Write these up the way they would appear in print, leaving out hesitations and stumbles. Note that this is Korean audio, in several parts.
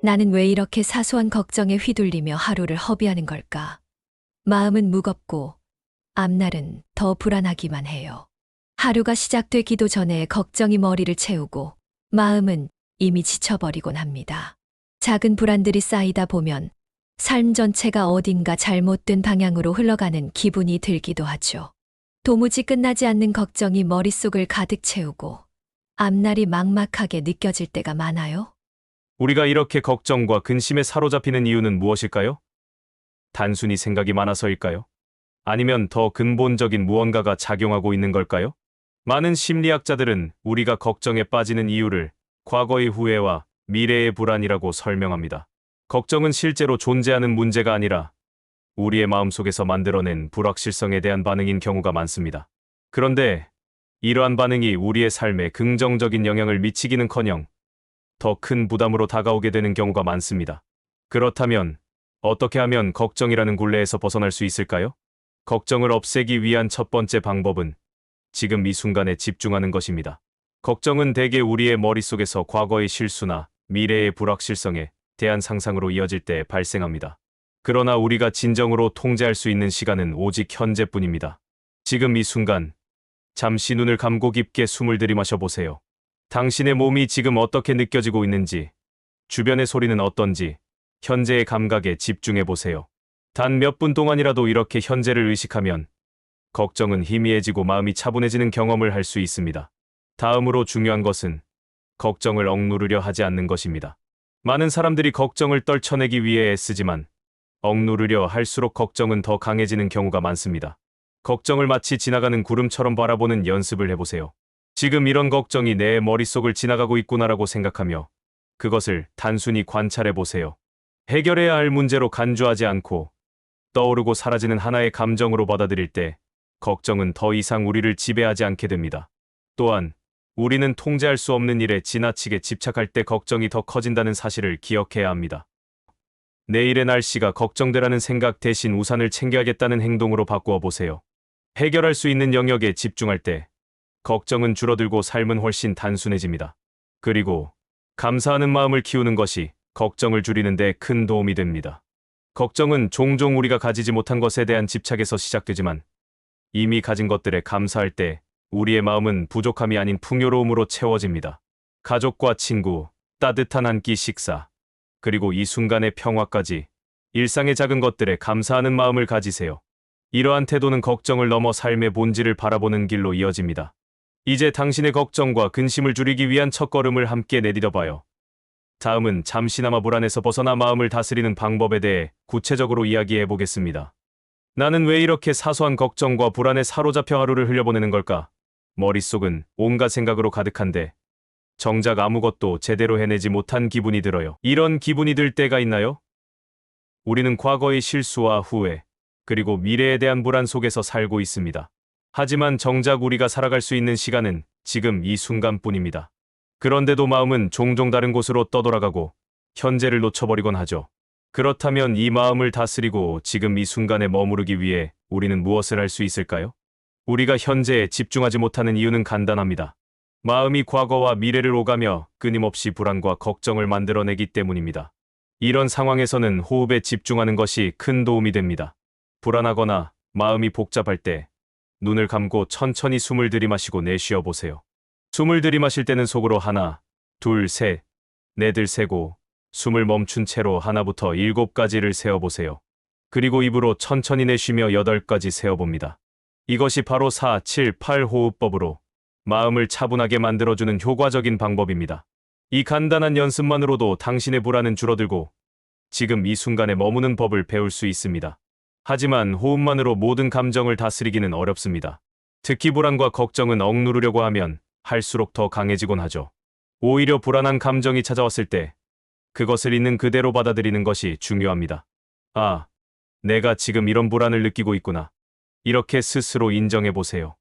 나는 왜 이렇게 사소한 걱정에 휘둘리며 하루를 허비하는 걸까? 마음은 무겁고 앞날은 더 불안하기만 해요. 하루가 시작되기도 전에 걱정이 머리를 채우고 마음은 이미 지쳐버리곤 합니다. 작은 불안들이 쌓이다 보면 삶 전체가 어딘가 잘못된 방향으로 흘러가는 기분이 들기도 하죠. 도무지 끝나지 않는 걱정이 머릿속을 가득 채우고 앞날이 막막하게 느껴질 때가 많아요. 우리가 이렇게 걱정과 근심에 사로잡히는 이유는 무엇일까요? 단순히 생각이 많아서일까요? 아니면 더 근본적인 무언가가 작용하고 있는 걸까요? 많은 심리학자들은 우리가 걱정에 빠지는 이유를 과거의 후회와 미래의 불안이라고 설명합니다. 걱정은 실제로 존재하는 문제가 아니라 우리의 마음속에서 만들어낸 불확실성에 대한 반응인 경우가 많습니다. 그런데 이러한 반응이 우리의 삶에 긍정적인 영향을 미치기는커녕 더 큰 부담으로 다가오게 되는 경우가 많습니다. 그렇다면 어떻게 하면 걱정이라는 굴레에서 벗어날 수 있을까요? 걱정을 없애기 위한 첫 번째 방법은 지금 이 순간에 집중하는 것입니다. 걱정은 대개 우리의 머릿속에서 과거의 실수나 미래의 불확실성에 대한 상상으로 이어질 때 발생합니다. 그러나 우리가 진정으로 통제할 수 있는 시간은 오직 현재뿐입니다. 지금 이 순간, 잠시 눈을 감고 깊게 숨을 들이마셔 보세요. 당신의 몸이 지금 어떻게 느껴지고 있는지, 주변의 소리는 어떤지, 현재의 감각에 집중해 보세요. 단 몇 분 동안이라도 이렇게 현재를 의식하면 걱정은 희미해지고 마음이 차분해지는 경험을 할 수 있습니다. 다음으로 중요한 것은 걱정을 억누르려 하지 않는 것입니다. 많은 사람들이 걱정을 떨쳐내기 위해 애쓰지만 억누르려 할수록 걱정은 더 강해지는 경우가 많습니다. 걱정을 마치 지나가는 구름처럼 바라보는 연습을 해보세요. 지금 이런 걱정이 내 머릿속을 지나가고 있구나라고 생각하며 그것을 단순히 관찰해 보세요. 해결해야 할 문제로 간주하지 않고 떠오르고 사라지는 하나의 감정으로 받아들일 때 걱정은 더 이상 우리를 지배하지 않게 됩니다. 또한 우리는 통제할 수 없는 일에 지나치게 집착할 때 걱정이 더 커진다는 사실을 기억해야 합니다. 내일의 날씨가 걱정되라는 생각 대신 우산을 챙겨야겠다는 행동으로 바꾸어 보세요. 해결할 수 있는 영역에 집중할 때 걱정은 줄어들고 삶은 훨씬 단순해집니다. 그리고 감사하는 마음을 키우는 것이 걱정을 줄이는 데 큰 도움이 됩니다. 걱정은 종종 우리가 가지지 못한 것에 대한 집착에서 시작되지만 이미 가진 것들에 감사할 때 우리의 마음은 부족함이 아닌 풍요로움으로 채워집니다. 가족과 친구, 따뜻한 한 끼 식사, 그리고 이 순간의 평화까지 일상의 작은 것들에 감사하는 마음을 가지세요. 이러한 태도는 걱정을 넘어 삶의 본질을 바라보는 길로 이어집니다. 이제 당신의 걱정과 근심을 줄이기 위한 첫걸음을 함께 내디뎌봐요. 다음은 잠시나마 불안에서 벗어나 마음을 다스리는 방법에 대해 구체적으로 이야기해 보겠습니다. 나는 왜 이렇게 사소한 걱정과 불안에 사로잡혀 하루를 흘려보내는 걸까? 머릿속은 온갖 생각으로 가득한데 정작 아무것도 제대로 해내지 못한 기분이 들어요. 이런 기분이 들 때가 있나요? 우리는 과거의 실수와 후회, 그리고 미래에 대한 불안 속에서 살고 있습니다. 하지만 정작 우리가 살아갈 수 있는 시간은 지금 이 순간뿐입니다. 그런데도 마음은 종종 다른 곳으로 떠돌아가고 현재를 놓쳐버리곤 하죠. 그렇다면 이 마음을 다스리고 지금 이 순간에 머무르기 위해 우리는 무엇을 할 수 있을까요? 우리가 현재에 집중하지 못하는 이유는 간단합니다. 마음이 과거와 미래를 오가며 끊임없이 불안과 걱정을 만들어내기 때문입니다. 이런 상황에서는 호흡에 집중하는 것이 큰 도움이 됩니다. 불안하거나 마음이 복잡할 때 눈을 감고 천천히 숨을 들이마시고 내쉬어 보세요. 숨을 들이마실 때는 속으로 하나, 둘, 셋, 넷을 세고 숨을 멈춘 채로 하나부터 7까지를 세어보세요. 그리고 입으로 천천히 내쉬며 8까지 세어봅니다. 이것이 바로 4, 7, 8 호흡법으로 마음을 차분하게 만들어주는 효과적인 방법입니다. 이 간단한 연습만으로도 당신의 불안은 줄어들고 지금 이 순간에 머무는 법을 배울 수 있습니다. 하지만 호흡만으로 모든 감정을 다스리기는 어렵습니다. 특히 불안과 걱정은 억누르려고 하면 할수록 더 강해지곤 하죠. 오히려 불안한 감정이 찾아왔을 때 그것을 있는 그대로 받아들이는 것이 중요합니다. 아, 내가 지금 이런 불안을 느끼고 있구나. 이렇게 스스로 인정해 보세요.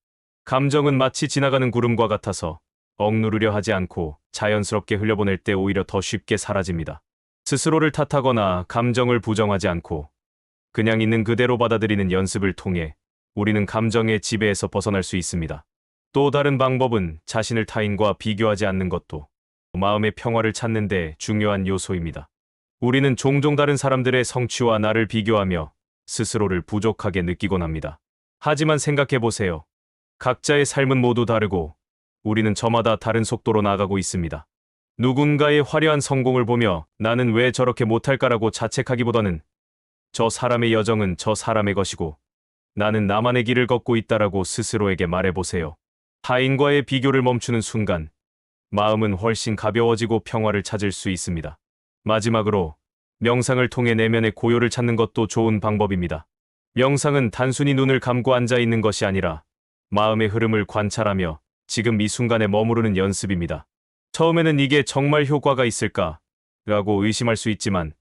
감정은 마치 지나가는 구름과 같아서 억누르려 하지 않고 자연스럽게 흘려보낼 때 오히려 더 쉽게 사라집니다. 스스로를 탓하거나 감정을 부정하지 않고 그냥 있는 그대로 받아들이는 연습을 통해 우리는 감정의 지배에서 벗어날 수 있습니다. 또 다른 방법은 자신을 타인과 비교하지 않는 것도 마음의 평화를 찾는 데 중요한 요소입니다. 우리는 종종 다른 사람들의 성취와 나를 비교하며 스스로를 부족하게 느끼곤 합니다. 하지만 생각해 보세요. 각자의 삶은 모두 다르고 우리는 저마다 다른 속도로 나아가고 있습니다. 누군가의 화려한 성공을 보며 나는 왜 저렇게 못할까라고 자책하기보다는 저 사람의 여정은 저 사람의 것이고 나는 나만의 길을 걷고 있다라고 스스로에게 말해보세요. 타인과의 비교를 멈추는 순간 마음은 훨씬 가벼워지고 평화를 찾을 수 있습니다. 마지막으로 명상을 통해 내면의 고요를 찾는 것도 좋은 방법입니다. 명상은 단순히 눈을 감고 앉아 있는 것이 아니라 마음의 흐름을 관찰하며 지금 이 순간에 머무르는 연습입니다. 처음에는 이게 정말 효과가 있을까? 라고 의심할 수 있지만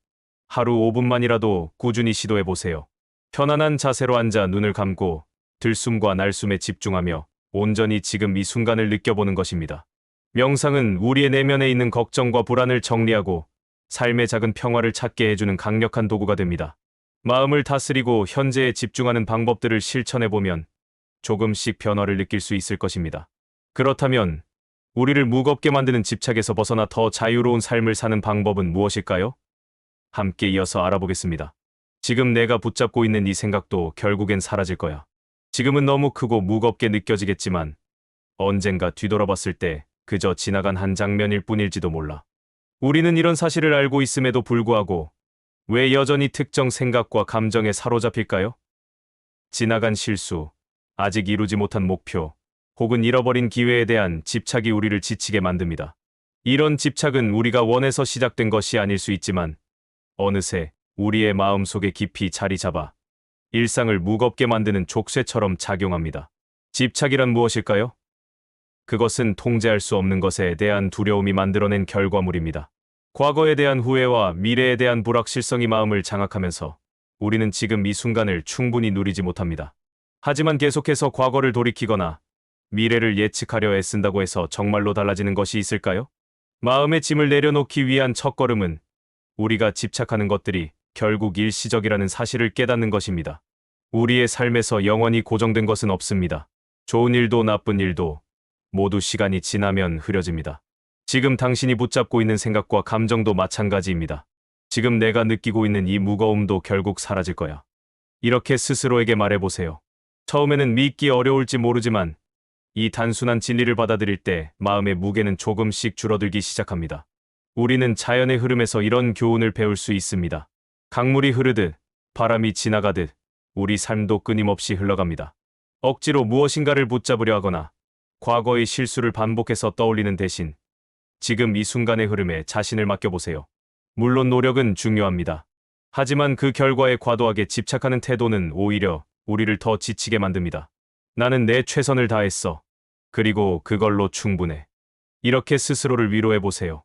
하루 5분만이라도 꾸준히 시도해 보세요. 편안한 자세로 앉아 눈을 감고 들숨과 날숨에 집중하며 온전히 지금 이 순간을 느껴보는 것입니다. 명상은 우리의 내면에 있는 걱정과 불안을 정리하고 삶의 작은 평화를 찾게 해주는 강력한 도구가 됩니다. 마음을 다스리고 현재에 집중하는 방법들을 실천해보면 조금씩 변화를 느낄 수 있을 것입니다. 그렇다면 우리를 무겁게 만드는 집착에서 벗어나 더 자유로운 삶을 사는 방법은 무엇일까요? 함께 이어서 알아보겠습니다. 지금 내가 붙잡고 있는 이 생각도 결국엔 사라질 거야. 지금은 너무 크고 무겁게 느껴지겠지만 언젠가 뒤돌아봤을 때 그저 지나간 한 장면일 뿐일지도 몰라. 우리는 이런 사실을 알고 있음에도 불구하고 왜 여전히 특정 생각과 감정에 사로잡힐까요? 지나간 실수, 아직 이루지 못한 목표, 혹은 잃어버린 기회에 대한 집착이 우리를 지치게 만듭니다. 이런 집착은 우리가 원해서 시작된 것이 아닐 수 있지만 어느새 우리의 마음속에 깊이 자리 잡아 일상을 무겁게 만드는 족쇄처럼 작용합니다. 집착이란 무엇일까요? 그것은 통제할 수 없는 것에 대한 두려움이 만들어낸 결과물입니다. 과거에 대한 후회와 미래에 대한 불확실성이 마음을 장악하면서 우리는 지금 이 순간을 충분히 누리지 못합니다. 하지만 계속해서 과거를 돌이키거나 미래를 예측하려 애쓴다고 해서 정말로 달라지는 것이 있을까요? 마음의 짐을 내려놓기 위한 첫걸음은 우리가 집착하는 것들이 결국 일시적이라는 사실을 깨닫는 것입니다. 우리의 삶에서 영원히 고정된 것은 없습니다. 좋은 일도 나쁜 일도 모두 시간이 지나면 흐려집니다. 지금 당신이 붙잡고 있는 생각과 감정도 마찬가지입니다. 지금 내가 느끼고 있는 이 무거움도 결국 사라질 거야. 이렇게 스스로에게 말해보세요. 처음에는 믿기 어려울지 모르지만 이 단순한 진리를 받아들일 때 마음의 무게는 조금씩 줄어들기 시작합니다. 우리는 자연의 흐름에서 이런 교훈을 배울 수 있습니다. 강물이 흐르듯, 바람이 지나가듯 우리 삶도 끊임없이 흘러갑니다. 억지로 무엇인가를 붙잡으려 하거나 과거의 실수를 반복해서 떠올리는 대신 지금 이 순간의 흐름에 자신을 맡겨보세요. 물론 노력은 중요합니다. 하지만 그 결과에 과도하게 집착하는 태도는 오히려 우리를 더 지치게 만듭니다. 나는 내 최선을 다했어. 그리고 그걸로 충분해. 이렇게 스스로를 위로해보세요.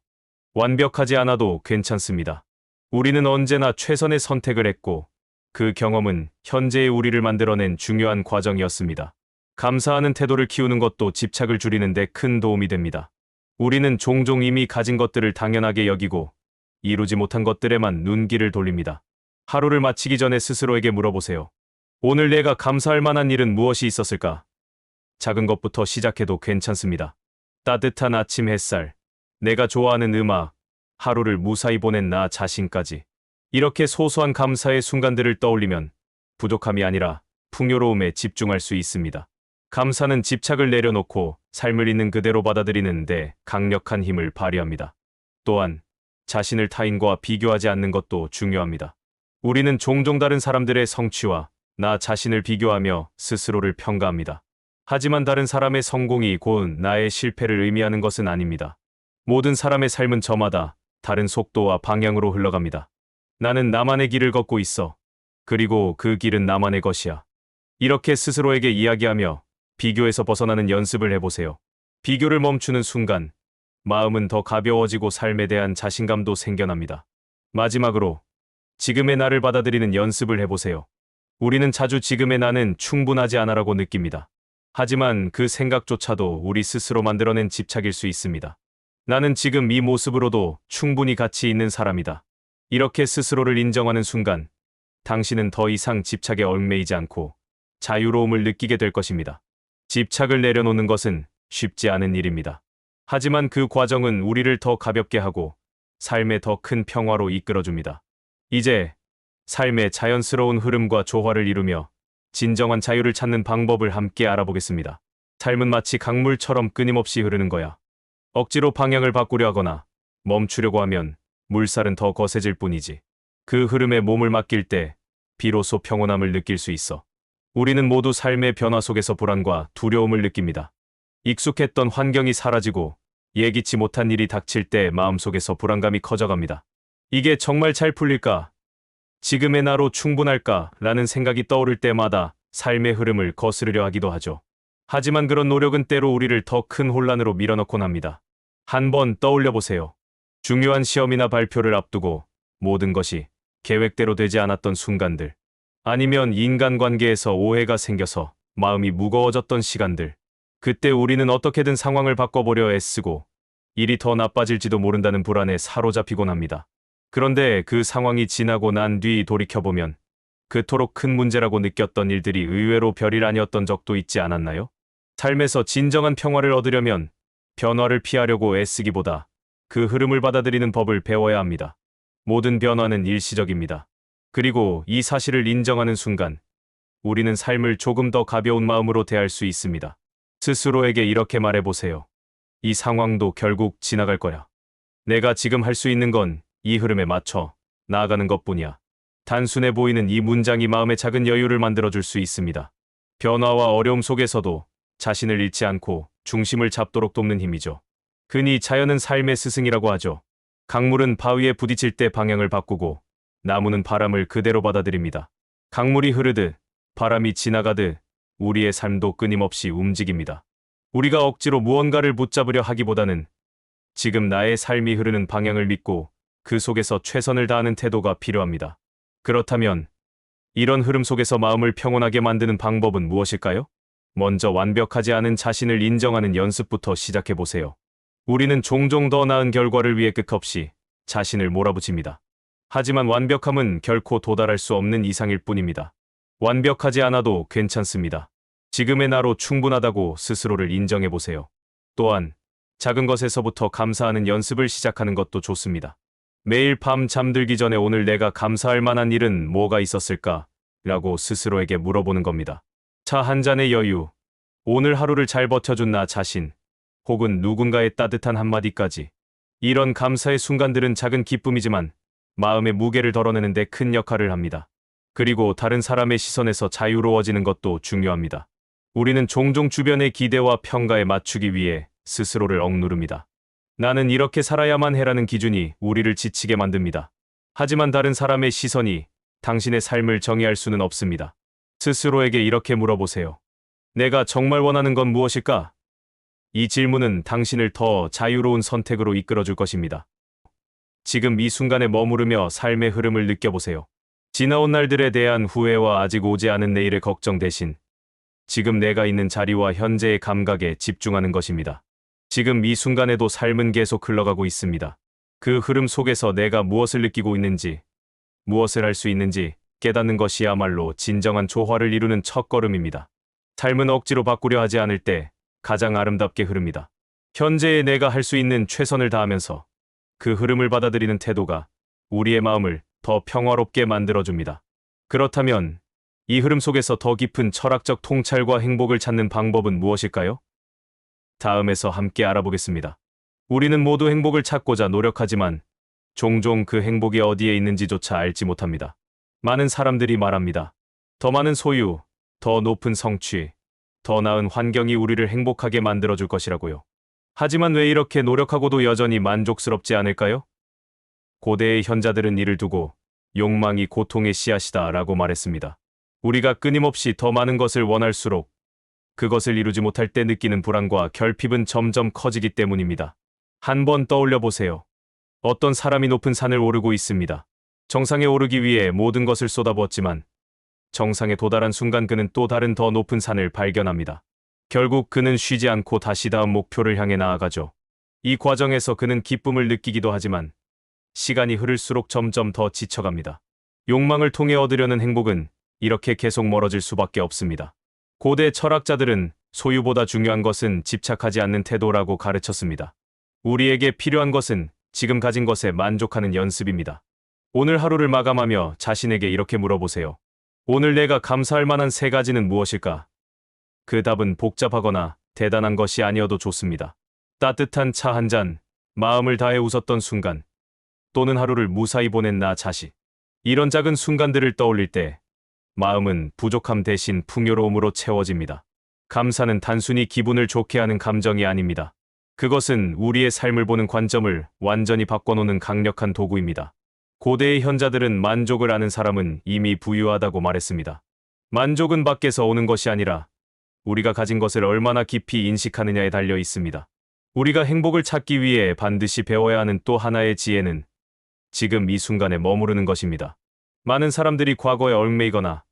완벽하지 않아도 괜찮습니다. 우리는 언제나 최선의 선택을 했고 그 경험은 현재의 우리를 만들어낸 중요한 과정이었습니다. 감사하는 태도를 키우는 것도 집착을 줄이는 데 큰 도움이 됩니다. 우리는 종종 이미 가진 것들을 당연하게 여기고 이루지 못한 것들에만 눈길을 돌립니다. 하루를 마치기 전에 스스로에게 물어보세요. 오늘 내가 감사할 만한 일은 무엇이 있었을까? 작은 것부터 시작해도 괜찮습니다. 따뜻한 아침 햇살, 내가 좋아하는 음악, 하루를 무사히 보낸 나 자신까지. 이렇게 소소한 감사의 순간들을 떠올리면 부족함이 아니라 풍요로움에 집중할 수 있습니다. 감사는 집착을 내려놓고 삶을 있는 그대로 받아들이는 데 강력한 힘을 발휘합니다. 또한 자신을 타인과 비교하지 않는 것도 중요합니다. 우리는 종종 다른 사람들의 성취와 나 자신을 비교하며 스스로를 평가합니다. 하지만 다른 사람의 성공이 곧 나의 실패를 의미하는 것은 아닙니다. 모든 사람의 삶은 저마다 다른 속도와 방향으로 흘러갑니다. 나는 나만의 길을 걷고 있어. 그리고 그 길은 나만의 것이야. 이렇게 스스로에게 이야기하며 비교에서 벗어나는 연습을 해보세요. 비교를 멈추는 순간 마음은 더 가벼워지고 삶에 대한 자신감도 생겨납니다. 마지막으로 지금의 나를 받아들이는 연습을 해보세요. 우리는 자주 지금의 나는 충분하지 않아라고 느낍니다. 하지만 그 생각조차도 우리 스스로 만들어낸 집착일 수 있습니다. 나는 지금 이 모습으로도 충분히 가치 있는 사람이다. 이렇게 스스로를 인정하는 순간 당신은 더 이상 집착에 얽매이지 않고 자유로움을 느끼게 될 것입니다. 집착을 내려놓는 것은 쉽지 않은 일입니다. 하지만 그 과정은 우리를 더 가볍게 하고 삶의 더 큰 평화로 이끌어줍니다. 이제 삶의 자연스러운 흐름과 조화를 이루며 진정한 자유를 찾는 방법을 함께 알아보겠습니다. 삶은 마치 강물처럼 끊임없이 흐르는 거야. 억지로 방향을 바꾸려 하거나 멈추려고 하면 물살은 더 거세질 뿐이지. 그 흐름에 몸을 맡길 때 비로소 평온함을 느낄 수 있어. 우리는 모두 삶의 변화 속에서 불안과 두려움을 느낍니다. 익숙했던 환경이 사라지고 예기치 못한 일이 닥칠 때 마음속에서 불안감이 커져갑니다. 이게 정말 잘 풀릴까? 지금의 나로 충분할까? 라는 생각이 떠오를 때마다 삶의 흐름을 거스르려 하기도 하죠. 하지만 그런 노력은 때로 우리를 더 큰 혼란으로 밀어넣곤 합니다. 한번 떠올려 보세요. 중요한 시험이나 발표를 앞두고 모든 것이 계획대로 되지 않았던 순간들. 아니면 인간관계에서 오해가 생겨서 마음이 무거워졌던 시간들. 그때 우리는 어떻게든 상황을 바꿔보려 애쓰고 일이 더 나빠질지도 모른다는 불안에 사로잡히곤 합니다. 그런데 그 상황이 지나고 난 뒤 돌이켜보면 그토록 큰 문제라고 느꼈던 일들이 의외로 별일 아니었던 적도 있지 않았나요? 삶에서 진정한 평화를 얻으려면 변화를 피하려고 애쓰기보다 그 흐름을 받아들이는 법을 배워야 합니다. 모든 변화는 일시적입니다. 그리고 이 사실을 인정하는 순간 우리는 삶을 조금 더 가벼운 마음으로 대할 수 있습니다. 스스로에게 이렇게 말해보세요. 이 상황도 결국 지나갈 거야. 내가 지금 할 수 있는 건 이 흐름에 맞춰 나아가는 것뿐이야. 단순해 보이는 이 문장이 마음의 작은 여유를 만들어줄 수 있습니다. 변화와 어려움 속에서도 자신을 잃지 않고 중심을 잡도록 돕는 힘이죠. 흔히 자연은 삶의 스승이라고 하죠. 강물은 바위에 부딪힐 때 방향을 바꾸고 나무는 바람을 그대로 받아들입니다. 강물이 흐르듯 바람이 지나가듯 우리의 삶도 끊임없이 움직입니다. 우리가 억지로 무언가를 붙잡으려 하기보다는 지금 나의 삶이 흐르는 방향을 믿고 그 속에서 최선을 다하는 태도가 필요합니다. 그렇다면 이런 흐름 속에서 마음을 평온하게 만드는 방법은 무엇일까요? 먼저 완벽하지 않은 자신을 인정하는 연습부터 시작해 보세요. 우리는 종종 더 나은 결과를 위해 끝없이 자신을 몰아붙입니다. 하지만 완벽함은 결코 도달할 수 없는 이상일 뿐입니다. 완벽하지 않아도 괜찮습니다. 지금의 나로 충분하다고 스스로를 인정해 보세요. 또한 작은 것에서부터 감사하는 연습을 시작하는 것도 좋습니다. 매일 밤 잠들기 전에 오늘 내가 감사할 만한 일은 뭐가 있었을까? 라고 스스로에게 물어보는 겁니다. 차 한 잔의 여유, 오늘 하루를 잘 버텨준 나 자신, 혹은 누군가의 따뜻한 한마디까지. 이런 감사의 순간들은 작은 기쁨이지만 마음의 무게를 덜어내는 데 큰 역할을 합니다. 그리고 다른 사람의 시선에서 자유로워지는 것도 중요합니다. 우리는 종종 주변의 기대와 평가에 맞추기 위해 스스로를 억누릅니다. 나는 이렇게 살아야만 해라는 기준이 우리를 지치게 만듭니다. 하지만 다른 사람의 시선이 당신의 삶을 정의할 수는 없습니다. 스스로에게 이렇게 물어보세요. 내가 정말 원하는 건 무엇일까? 이 질문은 당신을 더 자유로운 선택으로 이끌어줄 것입니다. 지금 이 순간에 머무르며 삶의 흐름을 느껴보세요. 지나온 날들에 대한 후회와 아직 오지 않은 내일의 걱정 대신 지금 내가 있는 자리와 현재의 감각에 집중하는 것입니다. 지금 이 순간에도 삶은 계속 흘러가고 있습니다. 그 흐름 속에서 내가 무엇을 느끼고 있는지, 무엇을 할 수 있는지 깨닫는 것이야말로 진정한 조화를 이루는 첫걸음입니다. 삶은 억지로 바꾸려 하지 않을 때 가장 아름답게 흐릅니다. 현재의 내가 할 수 있는 최선을 다하면서 그 흐름을 받아들이는 태도가 우리의 마음을 더 평화롭게 만들어줍니다. 그렇다면 이 흐름 속에서 더 깊은 철학적 통찰과 행복을 찾는 방법은 무엇일까요? 다음에서 함께 알아보겠습니다. 우리는 모두 행복을 찾고자 노력하지만 종종 그 행복이 어디에 있는지조차 알지 못합니다. 많은 사람들이 말합니다. 더 많은 소유, 더 높은 성취, 더 나은 환경이 우리를 행복하게 만들어줄 것이라고요. 하지만 왜 이렇게 노력하고도 여전히 만족스럽지 않을까요? 고대의 현자들은 이를 두고 욕망이 고통의 씨앗이다 라고 말했습니다. 우리가 끊임없이 더 많은 것을 원할수록 그것을 이루지 못할 때 느끼는 불안과 결핍은 점점 커지기 때문입니다. 한번 떠올려 보세요. 어떤 사람이 높은 산을 오르고 있습니다. 정상에 오르기 위해 모든 것을 쏟아부었지만 정상에 도달한 순간 그는 또 다른 더 높은 산을 발견합니다. 결국 그는 쉬지 않고 다시 다음 목표를 향해 나아가죠. 이 과정에서 그는 기쁨을 느끼기도 하지만 시간이 흐를수록 점점 더 지쳐갑니다. 욕망을 통해 얻으려는 행복은 이렇게 계속 멀어질 수밖에 없습니다. 고대 철학자들은 소유보다 중요한 것은 집착하지 않는 태도라고 가르쳤습니다. 우리에게 필요한 것은 지금 가진 것에 만족하는 연습입니다. 오늘 하루를 마감하며 자신에게 이렇게 물어보세요. 오늘 내가 감사할 만한 세 가지는 무엇일까? 그 답은 복잡하거나 대단한 것이 아니어도 좋습니다. 따뜻한 차 한 잔, 마음을 다해 웃었던 순간, 또는 하루를 무사히 보낸 나 자신. 이런 작은 순간들을 떠올릴 때 마음은 부족함 대신 풍요로움으로 채워집니다. 감사는 단순히 기분을 좋게 하는 감정이 아닙니다. 그것은 우리의 삶을 보는 관점을 완전히 바꿔놓는 강력한 도구입니다. 고대의 현자들은 만족을 아는 사람은 이미 부유하다고 말했습니다. 만족은 밖에서 오는 것이 아니라 우리가 가진 것을 얼마나 깊이 인식하느냐에 달려 있습니다. 우리가 행복을 찾기 위해 반드시 배워야 하는 또 하나의 지혜는 지금 이 순간에 머무르는 것입니다. 많은 사람들이 과거에 얽매이거나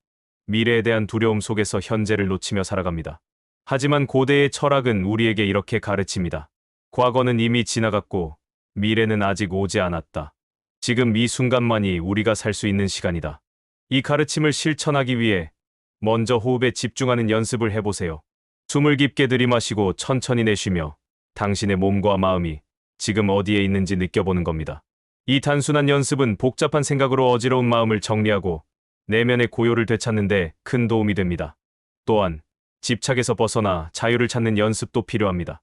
미래에 대한 두려움 속에서 현재를 놓치며 살아갑니다. 하지만 고대의 철학은 우리에게 이렇게 가르칩니다. 과거는 이미 지나갔고 미래는 아직 오지 않았다. 지금 이 순간만이 우리가 살 수 있는 시간이다. 이 가르침을 실천하기 위해 먼저 호흡에 집중하는 연습을 해보세요. 숨을 깊게 들이마시고 천천히 내쉬며 당신의 몸과 마음이 지금 어디에 있는지 느껴보는 겁니다. 이 단순한 연습은 복잡한 생각으로 어지러운 마음을 정리하고 내면의 고요를 되찾는 데 큰 도움이 됩니다. 또한 집착에서 벗어나 자유를 찾는 연습도 필요합니다.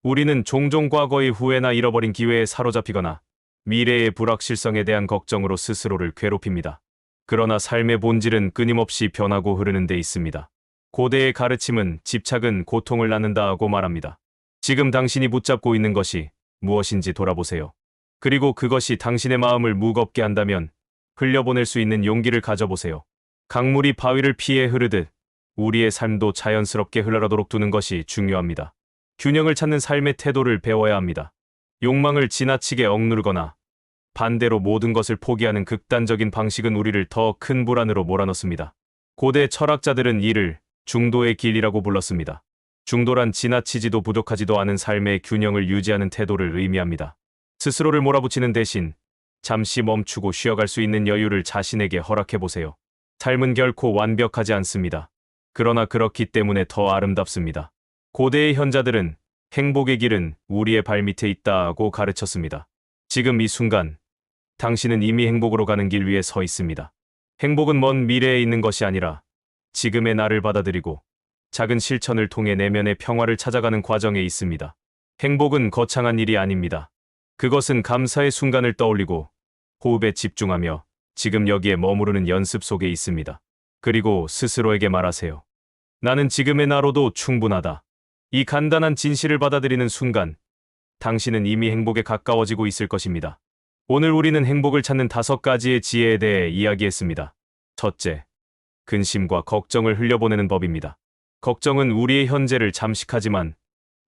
우리는 종종 과거의 후회나 잃어버린 기회에 사로잡히거나 미래의 불확실성에 대한 걱정으로 스스로를 괴롭힙니다. 그러나 삶의 본질은 끊임없이 변하고 흐르는 데 있습니다. 고대의 가르침은 집착은 고통을 낳는다고 말합니다. 지금 당신이 붙잡고 있는 것이 무엇인지 돌아보세요. 그리고 그것이 당신의 마음을 무겁게 한다면 흘려보낼 수 있는 용기를 가져보세요. 강물이 바위를 피해 흐르듯 우리의 삶도 자연스럽게 흘러가도록 두는 것이 중요합니다. 균형을 찾는 삶의 태도를 배워야 합니다. 욕망을 지나치게 억누르거나 반대로 모든 것을 포기하는 극단적인 방식은 우리를 더 큰 불안으로 몰아넣습니다. 고대 철학자들은 이를 중도의 길이라고 불렀습니다. 중도란 지나치지도 부족하지도 않은 삶의 균형을 유지하는 태도를 의미합니다. 스스로를 몰아붙이는 대신 잠시 멈추고 쉬어갈 수 있는 여유를 자신에게 허락해보세요. 삶은 결코 완벽하지 않습니다. 그러나 그렇기 때문에 더 아름답습니다. 고대의 현자들은 행복의 길은 우리의 발밑에 있다고 가르쳤습니다. 지금 이 순간, 당신은 이미 행복으로 가는 길 위에 서 있습니다. 행복은 먼 미래에 있는 것이 아니라 지금의 나를 받아들이고 작은 실천을 통해 내면의 평화를 찾아가는 과정에 있습니다. 행복은 거창한 일이 아닙니다. 그것은 감사의 순간을 떠올리고 호흡에 집중하며 지금 여기에 머무르는 연습 속에 있습니다. 그리고 스스로에게 말하세요. 나는 지금의 나로도 충분하다. 이 간단한 진실을 받아들이는 순간, 당신은 이미 행복에 가까워지고 있을 것입니다. 오늘 우리는 행복을 찾는 5가지의 지혜에 대해 이야기했습니다. 첫째, 근심과 걱정을 흘려보내는 법입니다. 걱정은 우리의 현재를 잠식하지만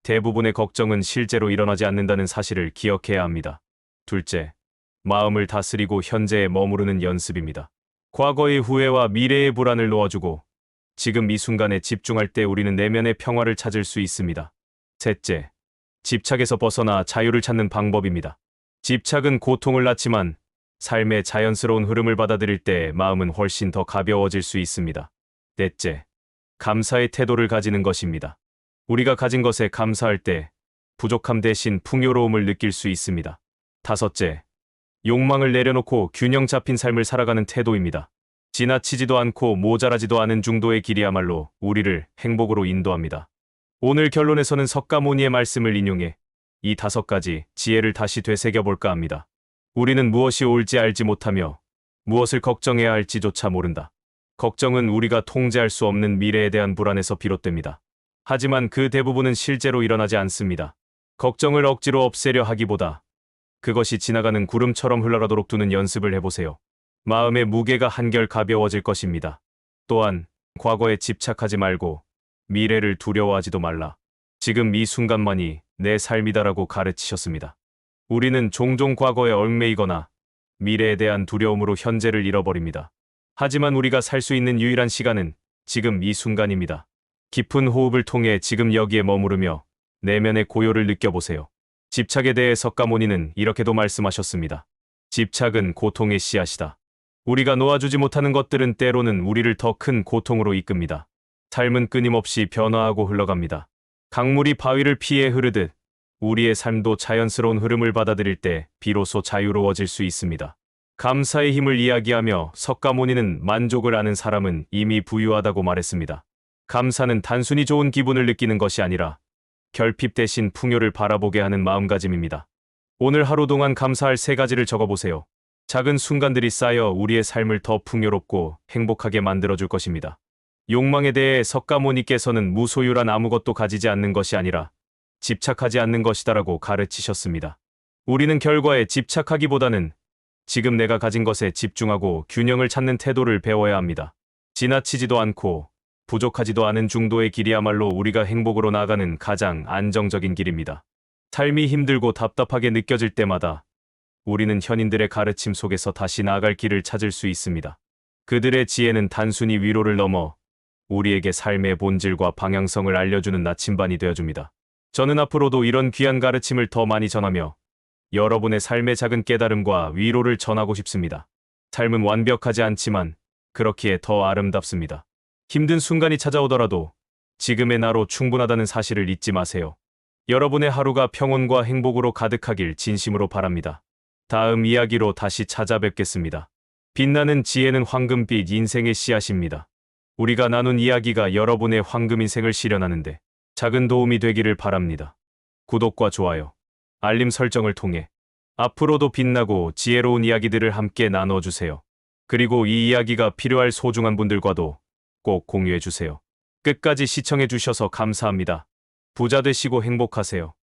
대부분의 걱정은 실제로 일어나지 않는다는 사실을 기억해야 합니다. 둘째, 마음을 다스리고 현재에 머무르는 연습입니다. 과거의 후회와 미래의 불안을 놓아주고 지금 이 순간에 집중할 때 우리는 내면의 평화를 찾을 수 있습니다. 셋째, 집착에서 벗어나 자유를 찾는 방법입니다. 집착은 고통을 낳지만 삶의 자연스러운 흐름을 받아들일 때 마음은 훨씬 더 가벼워질 수 있습니다. 넷째, 감사의 태도를 가지는 것입니다. 우리가 가진 것에 감사할 때 부족함 대신 풍요로움을 느낄 수 있습니다. 다섯째, 욕망을 내려놓고 균형 잡힌 삶을 살아가는 태도입니다. 지나치지도 않고 모자라지도 않은 중도의 길이야말로 우리를 행복으로 인도합니다. 오늘 결론에서는 석가모니의 말씀을 인용해 이 5가지 지혜를 다시 되새겨볼까 합니다. 우리는 무엇이 옳지 알지 못하며 무엇을 걱정해야 할지조차 모른다. 걱정은 우리가 통제할 수 없는 미래에 대한 불안에서 비롯됩니다. 하지만 그 대부분은 실제로 일어나지 않습니다. 걱정을 억지로 없애려 하기보다 그것이 지나가는 구름처럼 흘러가도록 두는 연습을 해보세요. 마음의 무게가 한결 가벼워질 것입니다. 또한 과거에 집착하지 말고 미래를 두려워하지도 말라. 지금 이 순간만이 내 삶이다라고 가르치셨습니다. 우리는 종종 과거에 얽매이거나 미래에 대한 두려움으로 현재를 잃어버립니다. 하지만 우리가 살 수 있는 유일한 시간은 지금 이 순간입니다. 깊은 호흡을 통해 지금 여기에 머무르며 내면의 고요를 느껴보세요. 집착에 대해 석가모니는 이렇게도 말씀하셨습니다. 집착은 고통의 씨앗이다. 우리가 놓아주지 못하는 것들은 때로는 우리를 더 큰 고통으로 이끕니다. 삶은 끊임없이 변화하고 흘러갑니다. 강물이 바위를 피해 흐르듯 우리의 삶도 자연스러운 흐름을 받아들일 때 비로소 자유로워질 수 있습니다. 감사의 힘을 이야기하며 석가모니는 만족을 아는 사람은 이미 부유하다고 말했습니다. 감사는 단순히 좋은 기분을 느끼는 것이 아니라 결핍 대신 풍요를 바라보게 하는 마음가짐입니다. 오늘 하루 동안 감사할 3가지를 적어보세요. 작은 순간들이 쌓여 우리의 삶을 더 풍요롭고 행복하게 만들어줄 것입니다. 욕망에 대해 석가모니께서는 무소유란 아무것도 가지지 않는 것이 아니라 집착하지 않는 것이다라고 가르치셨습니다. 우리는 결과에 집착하기보다는 지금 내가 가진 것에 집중하고 균형을 찾는 태도를 배워야 합니다. 지나치지도 않고 부족하지도 않은 중도의 길이야말로 우리가 행복으로 나아가는 가장 안정적인 길입니다. 삶이 힘들고 답답하게 느껴질 때마다 우리는 현인들의 가르침 속에서 다시 나아갈 길을 찾을 수 있습니다. 그들의 지혜는 단순히 위로를 넘어 우리에게 삶의 본질과 방향성을 알려주는 나침반이 되어줍니다. 저는 앞으로도 이런 귀한 가르침을 더 많이 전하며 여러분의 삶의 작은 깨달음과 위로를 전하고 싶습니다. 삶은 완벽하지 않지만 그렇기에 더 아름답습니다. 힘든 순간이 찾아오더라도 지금의 나로 충분하다는 사실을 잊지 마세요. 여러분의 하루가 평온과 행복으로 가득하길 진심으로 바랍니다. 다음 이야기로 다시 찾아뵙겠습니다. 빛나는 지혜는 황금빛 인생의 씨앗입니다. 우리가 나눈 이야기가 여러분의 황금 인생을 실현하는데 작은 도움이 되기를 바랍니다. 구독과 좋아요, 알림 설정을 통해 앞으로도 빛나고 지혜로운 이야기들을 함께 나눠주세요. 그리고 이 이야기가 필요할 소중한 분들과도 꼭 공유해주세요. 끝까지 시청해주셔서 감사합니다. 부자 되시고 행복하세요.